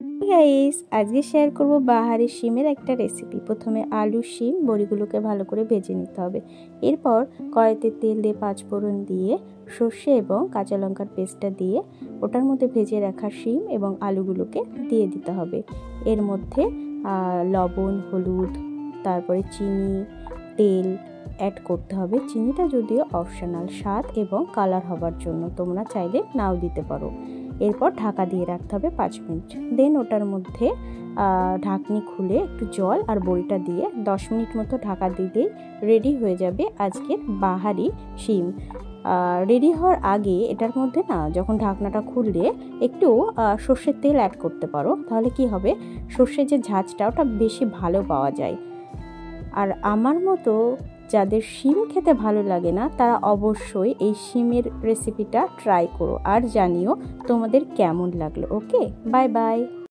Guys, আজকে share করব বাহারি শিমের একটা রেসিপি। প্রথমে আলু শিম বড়িগুলোকে ভালো করে ভেজে নিতে হবে। এরপর কড়াইতে তেল দিয়ে পাঁচফোড়ন দিয়ে সর্ষে এবং কাঁচা লঙ্কার পেস্টটা দিয়ে ওটার মধ্যে ভেজে রাখা শিম এবং আলুগুলোকে দিয়ে দিতে হবে। এর মধ্যে লবণ, হলুদ, তারপরে চিনি, তেল অ্যাড করতে হবে। চিনিটা যদিও অপশনাল, স্বাদ এবং কালার হবার জন্য, তোমরা চাইলে নাও দিতে পারো। এরপর ঢাকা দিয়ে রাখতে হবে 5 মিনিট। দেন ওটার মধ্যে ঢাকনি খুলে একটু জল আর বড়িটা দিয়ে 10 মিনিট মতো ঢাকা দিলেই রেডি হয়ে যাবে আজকের বাহারি শিম। রেডি হওয়ার আগে এটার মধ্যে যখন ঢাকনাটা খুললে একটু সর্ষের তেল অ্যাড করতে পারো, তাহলে কি হবে, সর্ষের যে ঝাঁঝটা ওটা বেশি ভালো পাওয়া যায়। আর আমার মতো যাদের শিম খেতে ভালো লাগে না, তারা অবশ্যই এই শিমের রেসিপিটা ট্রাই করো আর জানিও তোমাদের কেমন লাগলো। ওকে, বাই বাই।